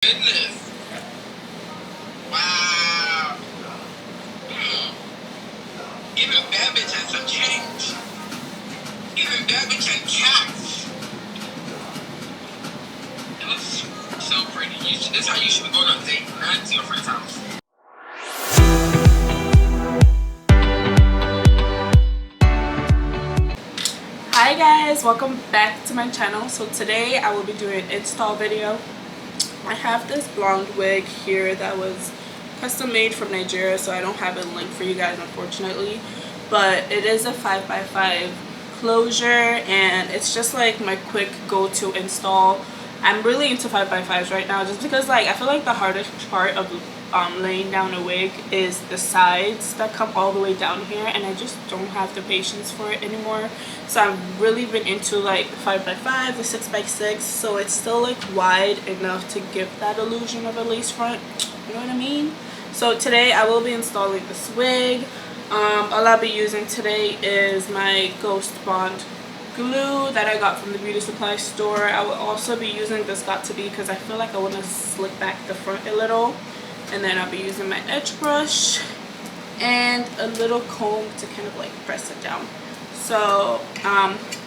goodness. Wow. Even that bitch has some change. Even that bitch had cats. It looks so pretty. This is how you should be going on a date, not to your friend's house. Hi guys, welcome back to my channel. So today I will be doing an install video. I have this blonde wig here that was custom made from Nigeria, so I don't have a link for you guys unfortunately, but it is a 5x5 closure and it's just like my quick go-to install. I'm really into 5x5s right now just because like I feel like the hardest part of laying down a wig is the sides that come all the way down here, and I just don't have the patience for it anymore. So I've really been into like the 5x5, the 6x6, so it's still like wide enough to give that illusion of a lace front, you know what I mean? So today I will be installing this wig. All I'll be using today is my Ghost Bond glue that I got from the beauty supply store. I will also be using this Got2b because I feel like I want to slick back the front a little. And then I'll be using my edge brush and a little comb to kind of like press it down. So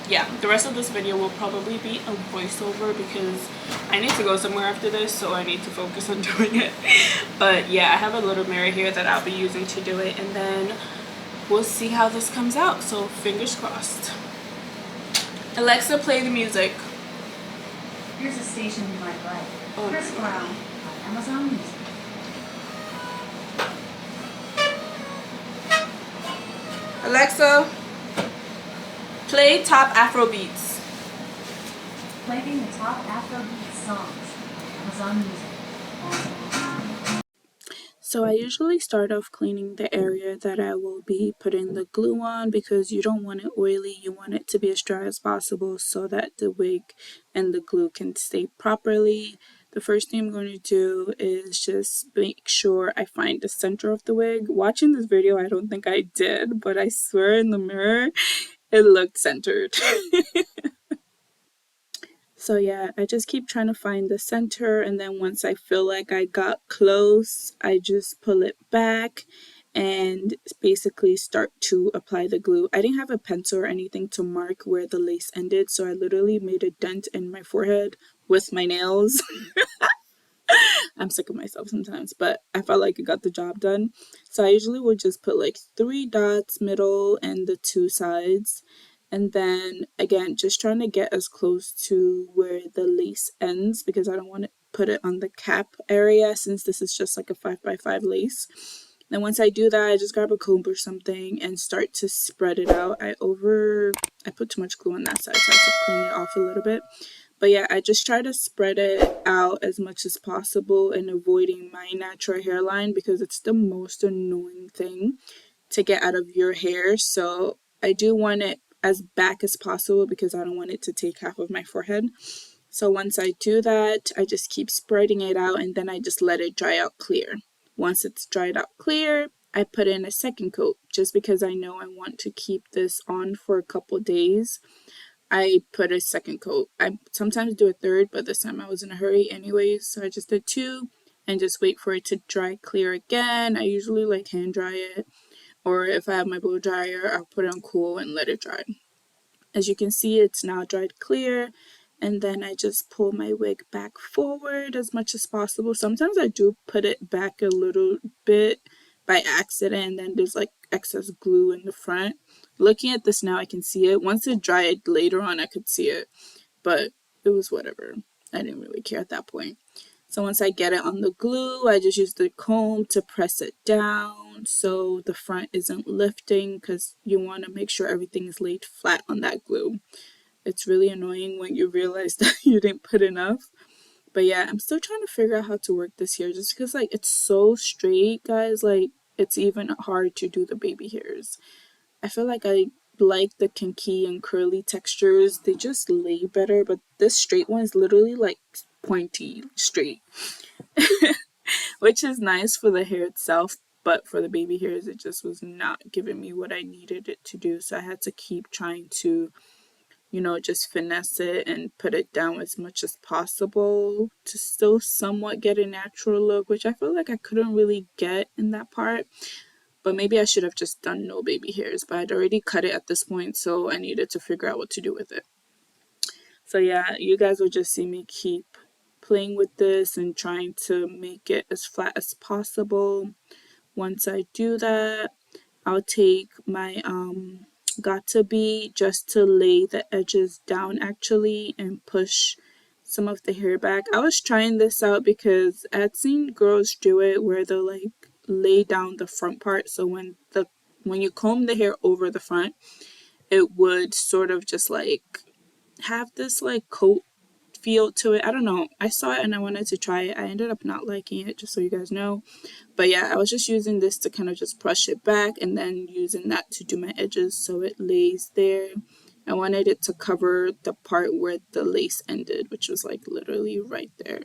yeah, the rest of this video will probably be a voiceover because I need to go somewhere after this, so I need to focus on doing it. But yeah, I have a little mirror here that I'll be using to do it, and then we'll see how this comes out, so fingers crossed. Alexa, play the music. Here's a station you might like. Oh, Chris Brown on Amazon Music. Alexa, play top Afrobeats. Playing the top Afrobeat songs on Amazon Music. So I usually start off cleaning the area that I will be putting the glue on because you don't want it oily, you want it to be as dry as possible so that the wig and the glue can stay properly. The first thing I'm going to do is just make sure I find the center of the wig. Watching this video, I don't think I did, but I swear in the mirror, it looked centered. So yeah, I just keep trying to find the center, and then once I feel like I got close, I just pull it back and basically start to apply the glue. I didn't have a pencil or anything to mark where the lace ended, so I literally made a dent in my forehead with my nails. I'm sick of myself sometimes, but I felt like it got the job done. So I usually would just put like 3 dots middle and the 2 sides. And then again, just trying to get as close to where the lace ends because I don't want to put it on the cap area since this is just like a 5x5 lace. Then once I do that, I just grab a comb or something and start to spread it out. I put too much glue on that side, so I have to clean it off a little bit. But yeah, I just try to spread it out as much as possible and avoiding my natural hairline because it's the most annoying thing to get out of your hair. So I do want it as back as possible because I don't want it to take half of my forehead. So once I do that, I just keep spreading it out and then I just let it dry out clear. Once it's dried out clear, I put in a second coat just because I know I want to keep this on for a couple days. I put a second coat. I sometimes do a third, but this time I was in a hurry anyways, so I just did 2 and just wait for it to dry clear again. I usually like hand dry it, or if I have my blow dryer, I'll put it on cool and let it dry. As you can see, it's now dried clear, and then I just pull my wig back forward as much as possible. Sometimes I do put it back a little bit by accident, and then there's like excess glue in the front. Looking at this now, I can see it. Once it dried later on, I could see it, but it was whatever. I didn't really care at that point. So once I get it on the glue, I just use the comb to press it down so the front isn't lifting because you want to make sure everything is laid flat on that glue. It's really annoying when you realize that you didn't put enough. But yeah, I'm still trying to figure out how to work this hair just because like it's so straight, guys. Like it's even hard to do the baby hairs. I feel like I like the kinky and curly textures. They just lay better, but this straight one is literally like pointy straight. Which is nice for the hair itself, but for the baby hairs it just was not giving me what I needed it to do, so I had to keep trying to you know, just finesse it and put it down as much as possible to still somewhat get a natural look, which I feel like I couldn't really get in that part. But maybe I should have just done no baby hairs, but I'd already cut it at this point, so I needed to figure out what to do with it. So yeah, you guys will just see me keep playing with this and trying to make it as flat as possible. Once I do that, I'll take my Gotta Be just to lay the edges down actually and push some of the hair back. I was trying this out because I'd seen girls do it where they'll like lay down the front part, so when you comb the hair over the front, it would sort of just like have this like coat feel to it. I don't know. I saw it and I wanted to try it. I ended up not liking it, just so you guys know. But yeah, I was just using this to kind of just brush it back and then using that to do my edges so it lays there. I wanted it to cover the part where the lace ended, which was like literally right there.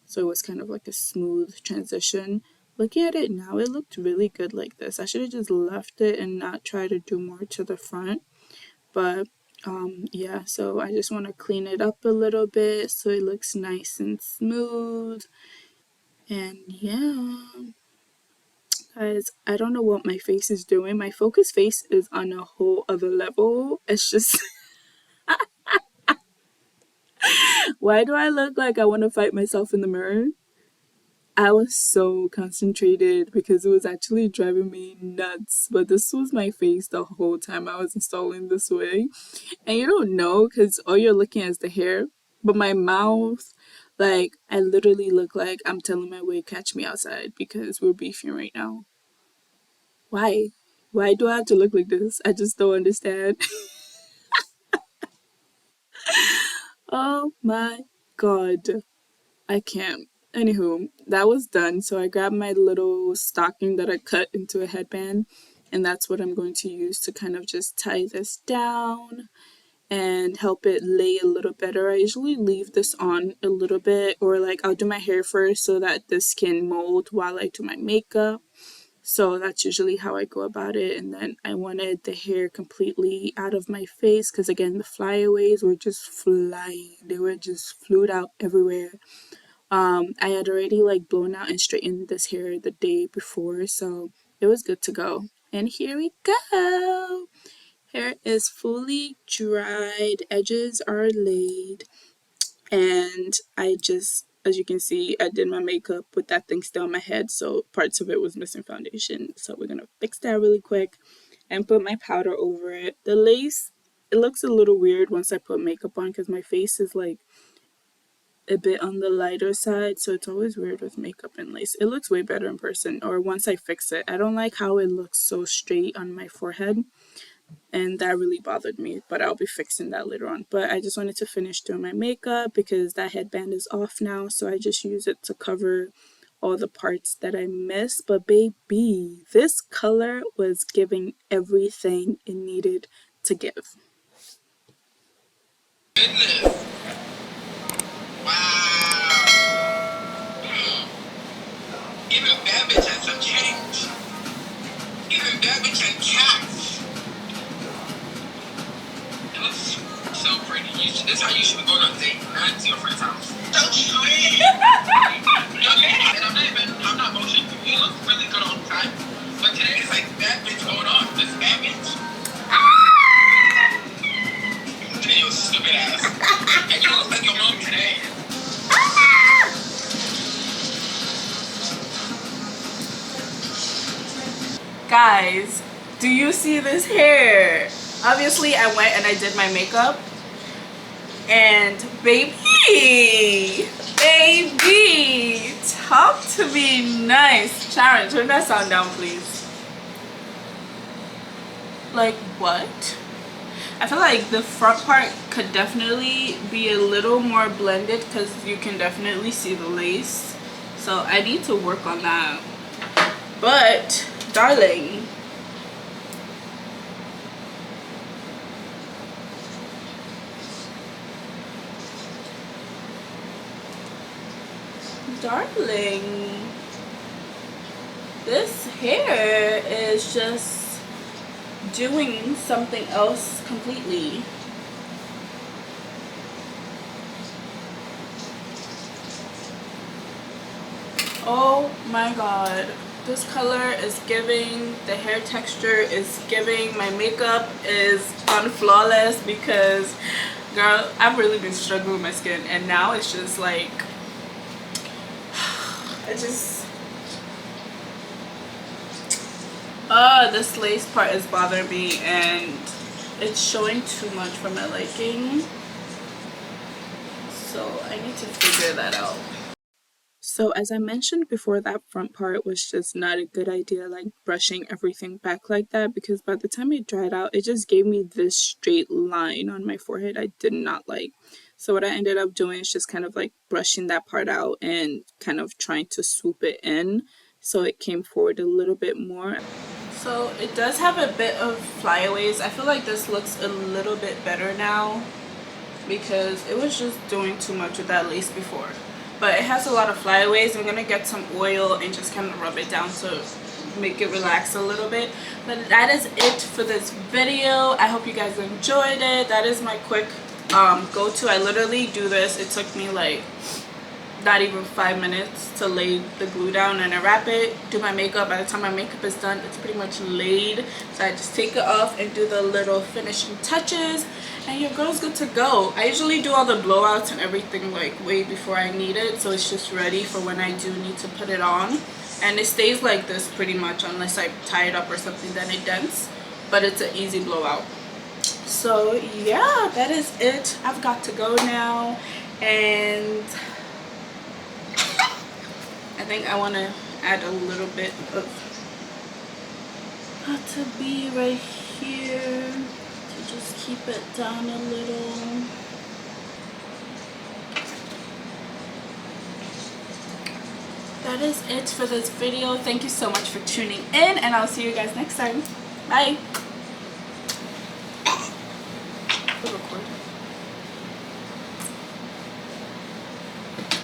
So it was kind of like a smooth transition. Looking at it now, it looked really good like this. I should have just left it and not try to do more to the front. But yeah, so I just want to clean it up a little bit so it looks nice and smooth. And yeah, guys, I don't know what my face is doing. My focus face is on a whole other level. It's just why do I look like I want to fight myself in the mirror? I was so concentrated because it was actually driving me nuts. But this was my face the whole time I was installing this wig. And you don't know because all you're looking at is the hair. But my mouth, like, I literally look like I'm telling my wig, catch me outside because we're beefing right now. Why? Why do I have to look like this? I just don't understand. Oh my god. I can't. Anywho, that was done. So I grabbed my little stocking that I cut into a headband, and that's what I'm going to use to kind of just tie this down and help it lay a little better. I usually leave this on a little bit, or like I'll do my hair first so that this can mold while I do my makeup. So that's usually how I go about it. And then I wanted the hair completely out of my face because again, the flyaways were just flying. They were just flew out everywhere. I had already like blown out and straightened this hair the day before, so it was good to go. And here we go. Hair is fully dried, edges are laid, and I just, as you can see, I did my makeup with that thing still on my head, so parts of it was missing foundation. So we're gonna fix that really quick and put my powder over it. The lace, it looks a little weird once I put makeup on because my face is like a bit on the lighter side, so it's always weird with makeup and lace. It looks way better in person, or once I fix it. I don't like how it looks so straight on my forehead, and that really bothered me, but I'll be fixing that later on. But I just wanted to finish doing my makeup because that headband is off now, so I just use it to cover all the parts that I missed. But baby, this color was giving everything it needed to give. Goodness. Wow. Even that bitch has some change. Even that bitch had cats. It looks so pretty. This is how you should be going on a date. Not to your friend's house. So sweet. And I'm not bullshitting you. You look really good all the time. But today it's like that bitch going on. This bad bitch. Today you stupid ass. And you look like your mom today. Guys, do you see this hair? Obviously, I went and I did my makeup. And baby, talk to me nice. Sharon, turn that sound down, please. Like, what? I feel like the front part could definitely be a little more blended because you can definitely see the lace. So I need to work on that. But, darling, this hair is just doing something else completely. Oh my god, this color is giving, the hair texture is giving, my makeup is unflawless because girl, I've really been struggling with my skin, and now it's just like this lace part is bothering me and it's showing too much for my liking, so I need to figure that out. So as I mentioned before, that front part was just not a good idea, like brushing everything back like that, because by the time it dried out, it just gave me this straight line on my forehead I did not like. So what I ended up doing is just kind of like brushing that part out and kind of trying to swoop it in so it came forward a little bit more. So it does have a bit of flyaways. I feel like this looks a little bit better now because it was just doing too much with that lace before. But it has a lot of flyaways. I'm gonna get some oil and just kind of rub it down to make it relax a little bit. But that is it for this video. I hope you guys enjoyed it. That is my quick go-to. I literally do this. It took me like not even 5 minutes to lay the glue down, and I wrap it, do my makeup. By the time my makeup is done, it's pretty much laid, so I just take it off and do the little finishing touches and your girl's good to go. I usually do all the blowouts and everything like way before I need it, so it's just ready for when I do need to put it on, and it stays like this pretty much unless I tie it up or something, then it dents, but it's an easy blowout. So yeah, that is it. I've got to go now, and I think I want to add a little bit of to be right here to just keep it down a little. That is it for this video. Thank you so much for tuning in, and I'll see you guys next time. Bye. Record.